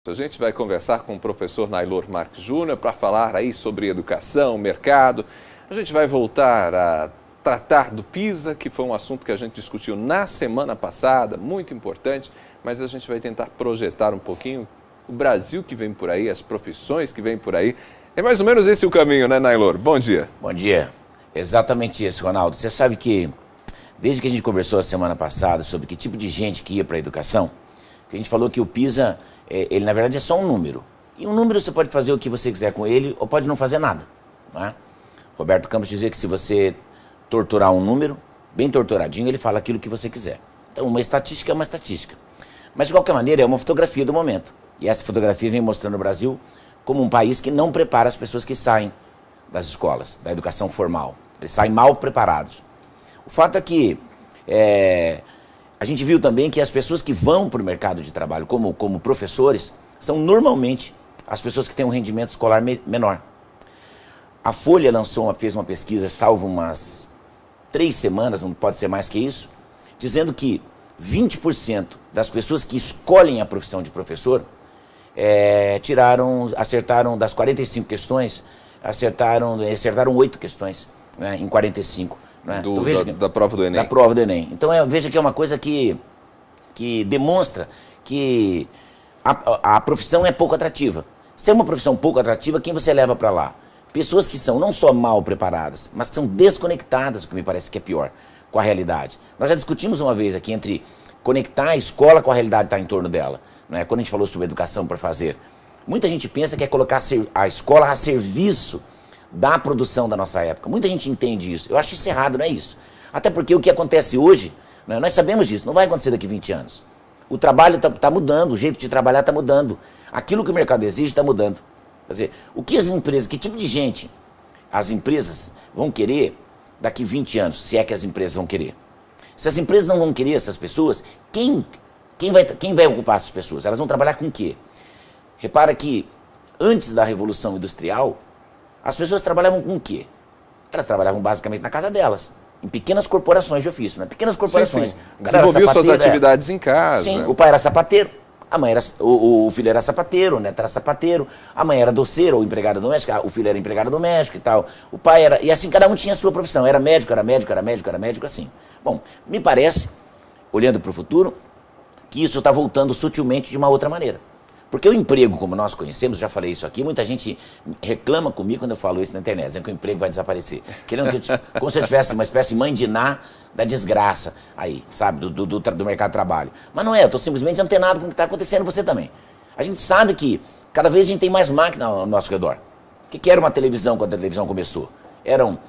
A gente vai conversar com o professor Nailor Marques Júnior para falar aí sobre educação, mercado. A gente vai voltar a tratar do PISA, que foi um assunto que a gente discutiu na semana passada, muito importante, mas a gente vai tentar projetar um pouquinho o Brasil que vem por aí, as profissões que vêm por aí. É mais ou menos esse o caminho, né, Nailor? Bom dia. Bom dia. Exatamente isso, Ronaldo. Você sabe que, desde que a gente conversou a semana passada sobre que tipo de gente que ia para a educação, que a gente falou que o PISA, ele na verdade é só um número. E um número você pode fazer o que você quiser com ele ou pode não fazer nada. Não é? Roberto Campos dizia que se você torturar um número, bem torturadinho, ele fala aquilo que você quiser. Então uma estatística é uma estatística. Mas de qualquer maneira é uma fotografia do momento. E essa fotografia vem mostrando o Brasil como um país que não prepara as pessoas que saem das escolas, da educação formal. Eles saem mal preparados. O fato é que a gente viu também que as pessoas que vão para o mercado de trabalho como professores são normalmente as pessoas que têm um rendimento escolar menor. A Folha fez uma pesquisa, salvo umas 3 semanas, não pode ser mais que isso, dizendo que 20% das pessoas que escolhem a profissão de professor acertaram das 45 questões, acertaram 8 questões, né, em 45. Né? Então, da prova do Enem. Da prova do Enem. Então veja que é uma coisa que demonstra que a profissão é pouco atrativa. Se é uma profissão pouco atrativa, quem você leva para lá? Pessoas que são não só mal preparadas, mas que são desconectadas, o que me parece que é pior, com a realidade. Nós já discutimos uma vez aqui entre conectar a escola com a realidade que está em torno dela. Né? Quando a gente falou sobre educação para fazer, muita gente pensa que é colocar a escola a serviço da produção da nossa época. Muita gente entende isso. Eu acho isso errado, não é isso. Até porque o que acontece hoje, né, nós sabemos disso, não vai acontecer daqui a 20 anos. O trabalho está mudando, o jeito de trabalhar está mudando. Aquilo que o mercado exige está mudando. Quer dizer, o que as empresas, que tipo de gente as empresas vão querer daqui a 20 anos, se é que as empresas vão querer? Se as empresas não vão querer essas pessoas, quem vai ocupar essas pessoas? Elas vão trabalhar com o quê? Repara que antes da Revolução Industrial, as pessoas trabalhavam com o quê? Elas trabalhavam basicamente na casa delas, em pequenas corporações de ofício, né? Pequenas corporações. Sim. Desenvolviam suas atividades em casa. Sim, o pai era sapateiro, a mãe era, o filho era sapateiro, o neto era sapateiro, a mãe era doceira ou empregada doméstica, o filho era empregado doméstico e tal. O pai era... E assim, cada um tinha a sua profissão. Era médico, era médico, era médico, era médico, assim. Bom, me parece, olhando para o futuro, que isso está voltando sutilmente de uma outra maneira. Porque o emprego, como nós conhecemos, já falei isso aqui, muita gente reclama comigo quando eu falo isso na internet, dizendo que o emprego vai desaparecer. Querendo que como se eu tivesse uma espécie de mãe de Ná da desgraça aí, sabe, do mercado de trabalho. Mas não é, eu estou simplesmente antenado com o que está acontecendo, você também. A gente sabe que cada vez a gente tem mais máquina ao nosso redor. O que era uma televisão quando a televisão começou? Eram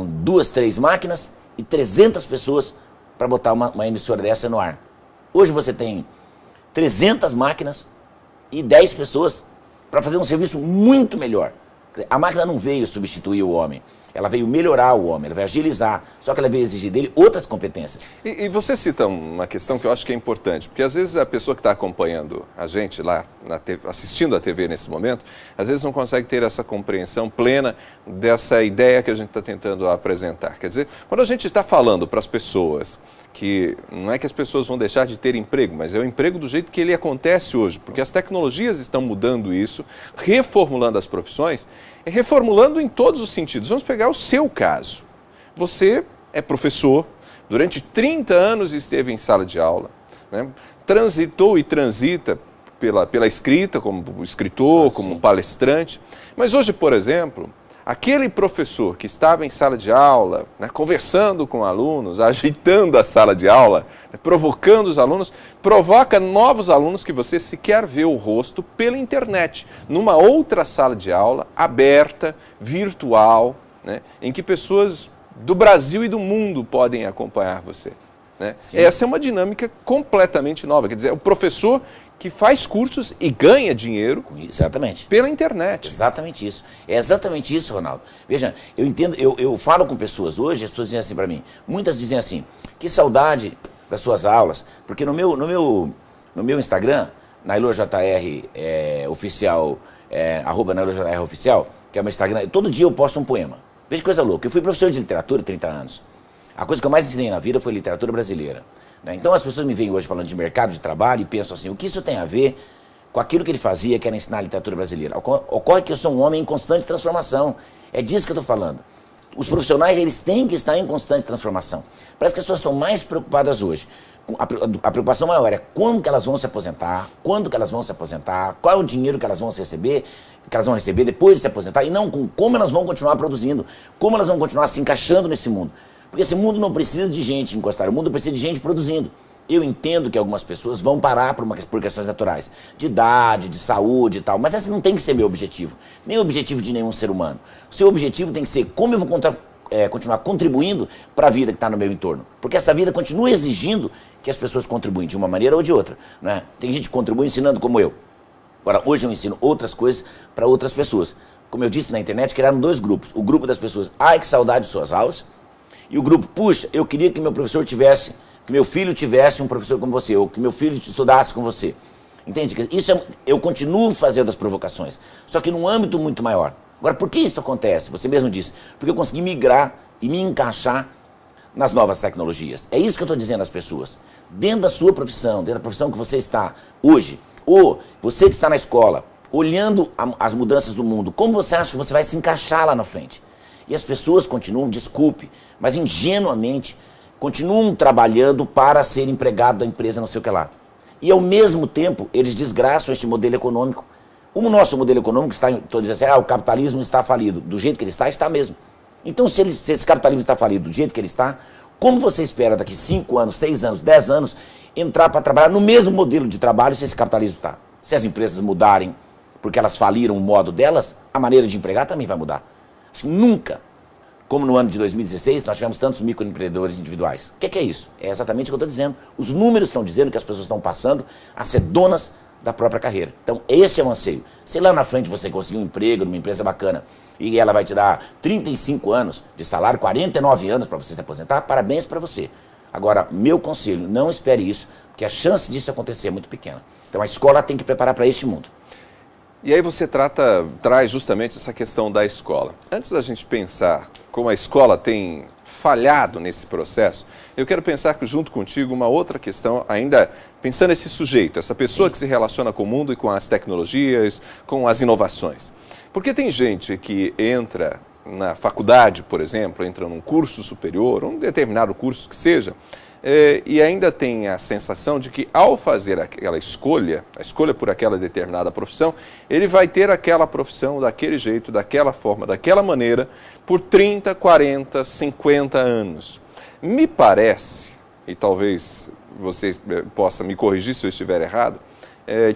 2, 3 máquinas e 300 pessoas para botar uma emissora dessa no ar. Hoje você tem 300 máquinas e 10 pessoas para fazer um serviço muito melhor. A máquina não veio substituir o homem, ela veio melhorar o homem, ela veio agilizar, só que ela veio exigir dele outras competências. E você cita uma questão que eu acho que é importante, porque às vezes a pessoa que está acompanhando a gente lá, assistindo a TV nesse momento, às vezes não consegue ter essa compreensão plena dessa ideia que a gente está tentando apresentar. Quer dizer, quando a gente está falando para as pessoas que não é que as pessoas vão deixar de ter emprego, mas é o emprego do jeito que ele acontece hoje, porque as tecnologias estão mudando isso, reformulando as profissões, e reformulando em todos os sentidos. Vamos pegar o seu caso. Você é professor, durante 30 anos esteve em sala de aula, né? Transitou e transita pela escrita, como escritor, como palestrante, mas hoje, por exemplo, aquele professor que estava em sala de aula, né, conversando com alunos, agitando a sala de aula, né, provocando os alunos, provoca novos alunos que você sequer vê o rosto pela internet, numa outra sala de aula, aberta, virtual, né, em que pessoas do Brasil e do mundo podem acompanhar você. Né? Essa é uma dinâmica completamente nova, quer dizer, o professor que faz cursos e ganha dinheiro. Exatamente. Pela internet. Exatamente isso. É exatamente isso, Ronaldo. Veja, eu entendo, eu falo com pessoas hoje, as pessoas dizem assim para mim, muitas dizem assim, que saudade das suas aulas, porque no meu Instagram, NailorJR oficial, @NailorJR oficial, que é o meu Instagram, todo dia eu posto um poema. Veja que coisa louca, eu fui professor de literatura há 30 anos. A coisa que eu mais ensinei na vida foi literatura brasileira. Né? Então as pessoas me veem hoje falando de mercado de trabalho e pensam assim, o que isso tem a ver com aquilo que ele fazia, que era ensinar a literatura brasileira. Ocorre que eu sou um homem em constante transformação. É disso que eu estou falando. Os profissionais, eles têm que estar em constante transformação. Parece que as pessoas estão mais preocupadas hoje. A preocupação maior é como que elas vão se aposentar, quando que elas vão se aposentar, qual é o dinheiro que elas vão receber depois de se aposentar, e não com como elas vão continuar produzindo, como elas vão continuar se encaixando nesse mundo. Porque esse mundo não precisa de gente encostada, o mundo precisa de gente produzindo. Eu entendo que algumas pessoas vão parar por questões naturais, de idade, de saúde e tal, mas esse não tem que ser meu objetivo, nem o objetivo de nenhum ser humano. O seu objetivo tem que ser como eu vou continuar contribuindo para a vida que está no meu entorno. Porque essa vida continua exigindo que as pessoas contribuem de uma maneira ou de outra, né? Tem gente que contribui ensinando como eu. Agora, hoje eu ensino outras coisas para outras pessoas. Como eu disse na internet, criaram 2 grupos. O grupo das pessoas, ai que saudade de suas aulas, e o grupo, puxa, eu queria que meu professor tivesse, que meu filho tivesse um professor como você, ou que meu filho estudasse com você. Entende? Isso eu continuo fazendo as provocações, só que num âmbito muito maior. Agora, por que isso acontece? Você mesmo disse. Porque eu consegui migrar e me encaixar nas novas tecnologias. É isso que eu estou dizendo às pessoas. Dentro da sua profissão, dentro da profissão que você está hoje, ou você que está na escola, olhando as mudanças do mundo, como você acha que você vai se encaixar lá na frente? E as pessoas continuam, desculpe, mas ingenuamente, continuam trabalhando para ser empregado da empresa, não sei o que lá. E ao mesmo tempo, eles desgraçam este modelo econômico. O nosso modelo econômico está, estou dizendo assim, o capitalismo está falido. Do jeito que ele está mesmo. Então, se esse capitalismo está falido do jeito que ele está, como você espera daqui 5 anos, 6 anos, 10 anos, entrar para trabalhar no mesmo modelo de trabalho se esse capitalismo está? Se as empresas mudarem porque elas faliram o modo delas, a maneira de empregar também vai mudar. Acho que nunca, como no ano de 2016, nós tivemos tantos microempreendedores individuais. O que é isso? É exatamente o que eu estou dizendo. Os números estão dizendo que as pessoas estão passando a ser donas da própria carreira. Então, esse é o anseio. Se lá na frente você conseguir um emprego numa empresa bacana e ela vai te dar 35 anos de salário, 49 anos para você se aposentar, parabéns para você. Agora, meu conselho, não espere isso, porque a chance disso acontecer é muito pequena. Então, a escola tem que preparar para este mundo. E aí você traz justamente essa questão da escola. Antes da gente pensar como a escola tem falhado nesse processo, eu quero pensar junto contigo uma outra questão, ainda pensando nesse sujeito, essa pessoa que se relaciona com o mundo e com as tecnologias, com as inovações. Porque tem gente que entra na faculdade, por exemplo, entra num curso superior, um determinado curso que seja, e ainda tem a sensação de que ao fazer aquela escolha, a escolha por aquela determinada profissão, ele vai ter aquela profissão daquele jeito, daquela forma, daquela maneira, por 30, 40, 50 anos. Me parece, e talvez você possa me corrigir se eu estiver errado,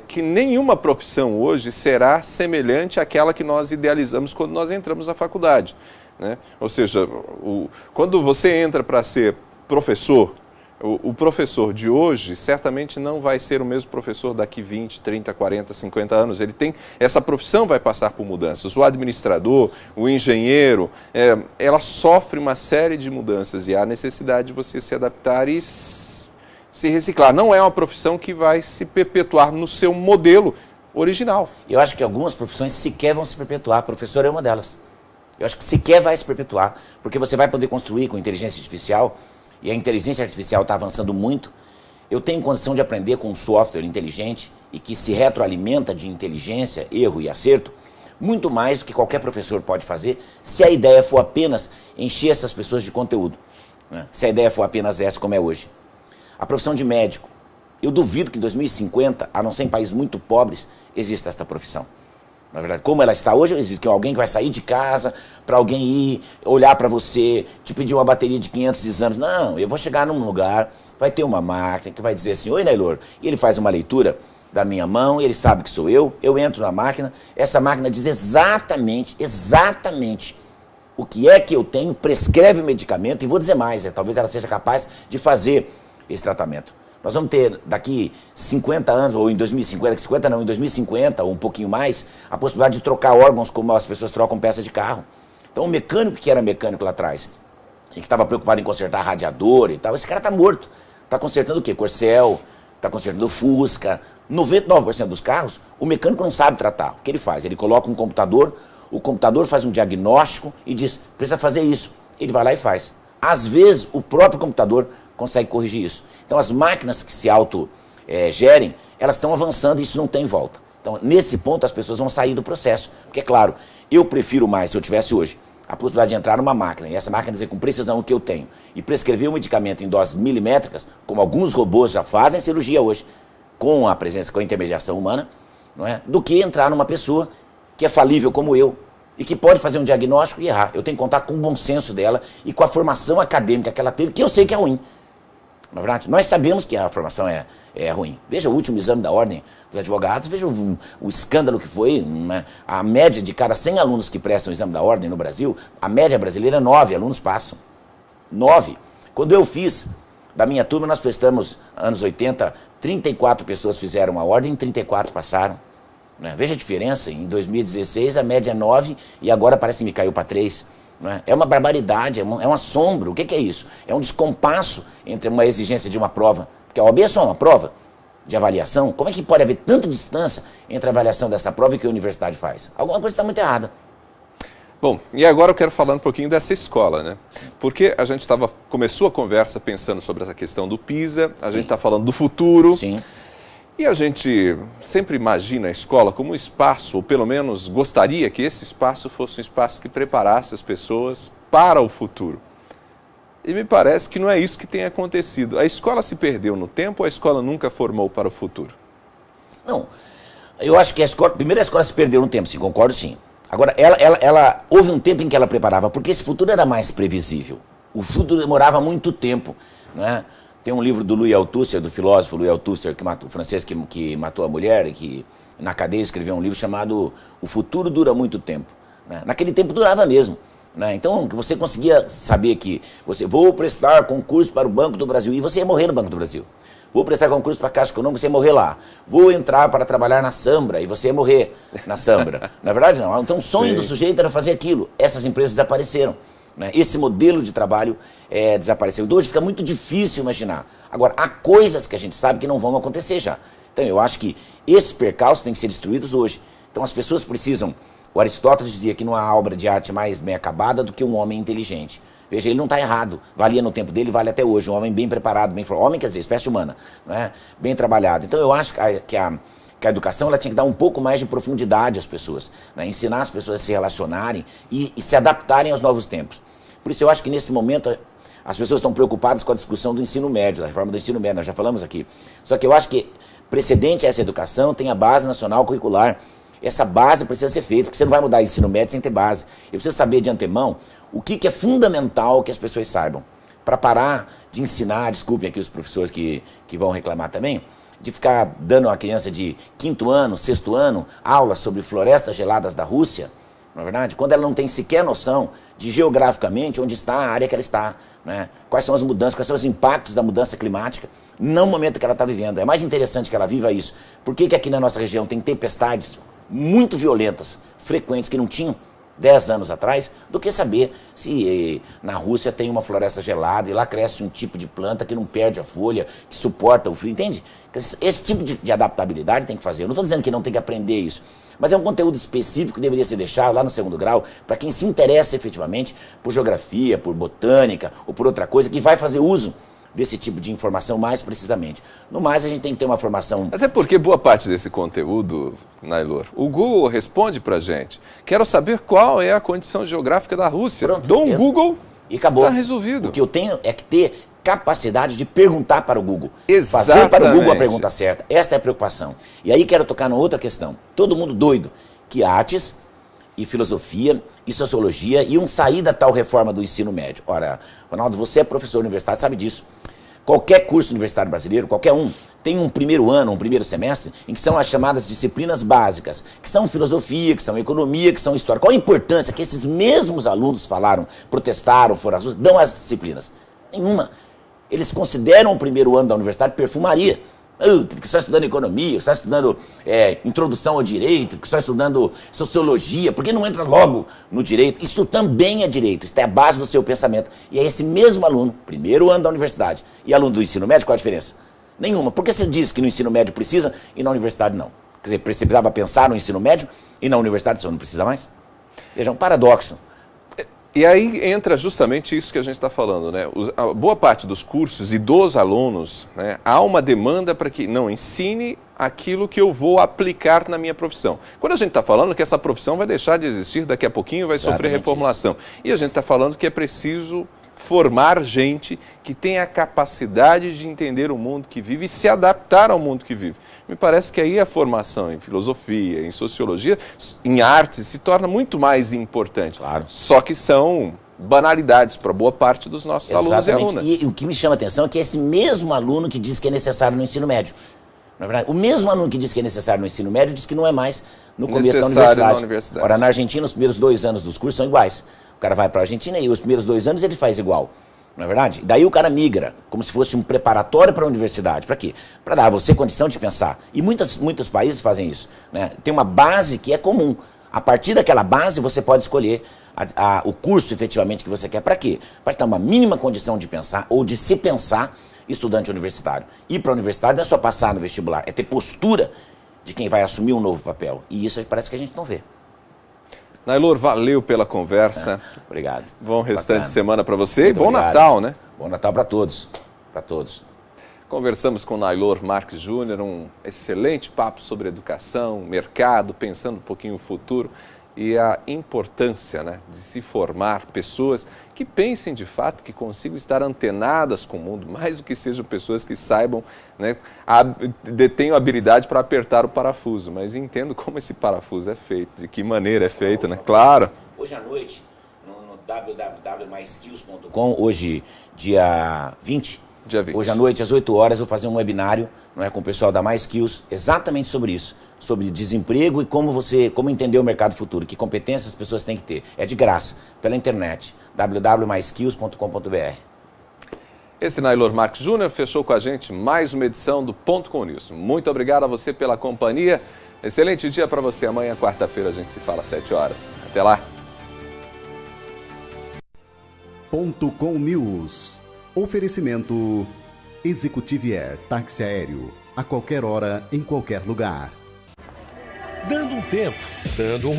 que nenhuma profissão hoje será semelhante àquela que nós idealizamos quando nós entramos na faculdade, né? Ou seja, quando você entra para ser professor, o professor de hoje certamente não vai ser o mesmo professor daqui 20, 30, 40, 50 anos. Essa profissão vai passar por mudanças. O administrador, o engenheiro, ela sofre uma série de mudanças e há necessidade de você se adaptar e se reciclar. Não é uma profissão que vai se perpetuar no seu modelo original. Eu acho que algumas profissões sequer vão se perpetuar. Professor é uma delas. Eu acho que sequer vai se perpetuar, porque você vai poder construir com inteligência artificial. E a inteligência artificial está avançando muito. Eu tenho condição de aprender com um software inteligente e que se retroalimenta de inteligência, erro e acerto, muito mais do que qualquer professor pode fazer, se a ideia for apenas encher essas pessoas de conteúdo, né? Se a ideia for apenas essa, como é hoje. A profissão de médico. Eu duvido que em 2050, a não ser em países muito pobres, exista esta profissão. Na verdade, como ela está hoje, existe alguém que vai sair de casa para alguém ir olhar para você, te pedir uma bateria de 500 exames. Não, eu vou chegar num lugar, vai ter uma máquina que vai dizer assim, oi, Nailor, e ele faz uma leitura da minha mão, ele sabe que sou eu entro na máquina, essa máquina diz exatamente o que é que eu tenho, prescreve o medicamento, e vou dizer mais, talvez ela seja capaz de fazer esse tratamento. Nós vamos ter daqui 50 anos, ou em 2050, 50 não, em 2050, ou um pouquinho mais, a possibilidade de trocar órgãos como as pessoas trocam peças de carro. Então o mecânico que era mecânico lá atrás, e que estava preocupado em consertar radiador e tal, esse cara está morto. Está consertando o quê? Corcel, está consertando Fusca. 99% dos carros, o mecânico não sabe tratar. O que ele faz? Ele coloca um computador, o computador faz um diagnóstico e diz, precisa fazer isso. Ele vai lá e faz. Às vezes, o próprio computador consegue corrigir isso. Então, as máquinas que se autogerem, elas estão avançando e isso não tem volta. Então, nesse ponto, as pessoas vão sair do processo. Porque, é claro, eu prefiro mais, se eu tivesse hoje, a possibilidade de entrar numa máquina, e essa máquina dizer com precisão o que eu tenho, e prescrever um medicamento em doses milimétricas, como alguns robôs já fazem cirurgia hoje, com a presença, com a intermediação humana, não é? Do que entrar numa pessoa que é falível como eu, e que pode fazer um diagnóstico e errar. Eu tenho que contar com o bom senso dela e com a formação acadêmica que ela teve, que eu sei que é ruim. Na verdade, nós sabemos que a formação é ruim. Veja o último exame da ordem dos advogados, veja o escândalo que foi, né? A média de cada 100 alunos que prestam o exame da ordem no Brasil, a média brasileira é 9 alunos passam. 9. Quando eu fiz, da minha turma, nós prestamos, anos 80, 34 pessoas fizeram a ordem e 34 passaram. Né? Veja a diferença, em 2016 a média é 9 e agora parece que me caiu para 3. É uma barbaridade, é um assombro. O que é isso? É um descompasso entre uma exigência de uma prova, porque a OAB é só uma prova de avaliação. Como é que pode haver tanta distância entre a avaliação dessa prova e o que a universidade faz? Alguma coisa está muito errada. Bom, e agora eu quero falar um pouquinho dessa escola, né? Porque a gente começou a conversa pensando sobre essa questão do PISA, a gente está falando do futuro. Sim. E a gente sempre imagina a escola como um espaço, ou pelo menos gostaria que esse espaço fosse um espaço que preparasse as pessoas para o futuro. E me parece que não é isso que tem acontecido. A escola se perdeu no tempo ou a escola nunca formou para o futuro? Não, eu acho que primeiro a escola se perdeu no tempo, sim, concordo sim. Agora, houve um tempo em que ela preparava, porque esse futuro era mais previsível. O futuro demorava muito tempo, não é? Tem um livro do Louis Althusser, do filósofo Louis Althusser, o francês que matou a mulher e que na cadeia escreveu um livro chamado O Futuro Dura Muito Tempo. Né? Naquele tempo durava mesmo. Né? Então você conseguia saber que vou prestar concurso para o Banco do Brasil e você ia morrer no Banco do Brasil. Vou prestar concurso para a Caixa Econômica, você ia morrer lá. Vou entrar para trabalhar na Sambra e você ia morrer na Sambra. Na verdade não. Então o sonho do sujeito era fazer aquilo. Essas empresas desapareceram. Né? Esse modelo de trabalho desapareceu. Então hoje fica muito difícil imaginar. Agora, há coisas que a gente sabe que não vão acontecer já. Então eu acho que esses percalços têm que ser destruídos hoje. Então as pessoas precisam... O Aristóteles dizia que não há obra de arte mais bem acabada do que um homem inteligente. Veja, ele não está errado. Valia no tempo dele, vale até hoje. Um homem bem preparado, bem formado. Homem quer dizer, espécie humana. Né? Bem trabalhado. Então eu acho que a educação ela tinha que dar um pouco mais de profundidade às pessoas, né? Ensinar as pessoas a se relacionarem e se adaptarem aos novos tempos. Por isso eu acho que nesse momento as pessoas estão preocupadas com a discussão do ensino médio, da reforma do ensino médio, nós já falamos aqui. Só que eu acho que precedente a essa educação tem a Base Nacional Curricular. Essa base precisa ser feita, porque você não vai mudar ensino médio sem ter base. Eu preciso saber de antemão o que é fundamental que as pessoas saibam. Para parar de ensinar, desculpem aqui os professores que vão reclamar também, de ficar dando a criança de 5º ano, 6º ano, aulas sobre florestas geladas da Rússia, não é verdade? Quando ela não tem sequer noção de geograficamente onde está a área que ela está, né? Quais são as mudanças, quais são os impactos da mudança climática no momento que ela está vivendo. É mais interessante que ela viva isso. Por que aqui na nossa região tem tempestades muito violentas, frequentes, que não tinham 10 anos atrás, do que saber se na Rússia tem uma floresta gelada e lá cresce um tipo de planta que não perde a folha, que suporta o frio, entende? Esse tipo de adaptabilidade tem que fazer. Eu não estou dizendo que não tem que aprender isso, mas é um conteúdo específico que deveria ser deixado lá no 2º grau para quem se interessa efetivamente por geografia, por botânica ou por outra coisa que vai fazer uso desse tipo de informação mais precisamente. No mais, a gente tem que ter uma formação... Até porque boa parte desse conteúdo, Nailor, o Google responde pra gente. Quero saber qual é a condição geográfica da Rússia. Pronto, dou um Google e acabou. Está resolvido. O que eu tenho é que ter capacidade de perguntar para o Google. Exatamente. Fazer para o Google a pergunta certa. Esta é a preocupação. E aí quero tocar numa outra questão. Todo mundo doido que artes e filosofia e sociologia iam sair da tal reforma do ensino médio. Ora, Ronaldo, você é professor universitário, sabe disso. Qualquer curso universitário brasileiro, qualquer um, tem um primeiro ano, um primeiro semestre, em que são as chamadas disciplinas básicas, que são filosofia, que são economia, que são história. Qual a importância que esses mesmos alunos falaram, protestaram, foram às ruas, dão às disciplinas? Nenhuma. Eles consideram o primeiro ano da universidade perfumaria. Fico só estudando economia, só estudando introdução ao direito, fico só estudando sociologia, por que não entra logo no direito? Isso também é direito, isso é a base do seu pensamento. E é esse mesmo aluno, primeiro ano da universidade, e aluno do ensino médio, qual a diferença? Nenhuma. Por que você diz que no ensino médio precisa e na universidade não? Quer dizer, você precisava pensar no ensino médio e na universidade você não precisa mais? Veja, é um paradoxo. E aí entra justamente isso que a gente está falando, né? A boa parte dos cursos e dos alunos, né, há uma demanda para que não ensine aquilo que eu vou aplicar na minha profissão. Quando a gente está falando que essa profissão vai deixar de existir daqui a pouquinho, vai sofrer reformulação. E a gente está falando que é preciso formar gente que tenha a capacidade de entender o mundo que vive e se adaptar ao mundo que vive. Me parece que aí a formação em filosofia, em sociologia, em arte, se torna muito mais importante. Claro. Só que são banalidades para boa parte dos nossos alunos e alunas. E o que me chama a atenção é que é esse mesmo aluno que diz que é necessário no ensino médio. Na verdade, o mesmo aluno que diz que é necessário no ensino médio diz que não é mais no começo da universidade. Ora, na Argentina, os primeiros 2 anos dos cursos são iguais. O cara vai para a Argentina e os primeiros 2 anos ele faz igual. Não é verdade? Daí o cara migra, como se fosse um preparatório para a universidade. Para quê? Para dar a você condição de pensar. E muitos países fazem isso, né? Tem uma base que é comum. A partir daquela base você pode escolher o curso efetivamente que você quer. Para quê? Para ter uma mínima condição de pensar ou de se pensar estudante universitário. Ir para a universidade não é só passar no vestibular, é ter postura de quem vai assumir um novo papel. E isso parece que a gente não vê. Nailor, valeu pela conversa. Obrigado. Bom restante de semana para você Muito e bom obrigado. Natal, né? Bom Natal para todos. Para todos. Conversamos com Nailor Marques Júnior, um excelente papo sobre educação, mercado, pensando um pouquinho o futuro e a importância, né, de se formar pessoas que pensem de fato, que consigam estar antenadas com o mundo, mais do que sejam pessoas que saibam, né, detenham habilidade para apertar o parafuso, mas entendo como esse parafuso é feito, de que maneira é feito, né? Claro. Hoje à noite, no www.myskills.com, hoje dia 20, hoje à noite às 8 horas eu vou fazer um webinário, não é, com o pessoal da MySkills, exatamente sobre isso. Sobre desemprego e como entender o mercado futuro, que competências as pessoas têm que ter. É de graça, pela internet, www.myskills.com.br. Esse Nailor Marques Júnior fechou com a gente mais uma edição do Ponto com o Nilson. Muito obrigado a você pela companhia. Excelente dia para você. Amanhã, quarta-feira, a gente se fala às 7 horas. Até lá. Ponto com News. Oferecimento Executive Air, táxi aéreo. A qualquer hora, em qualquer lugar. Dando um tempo, dando um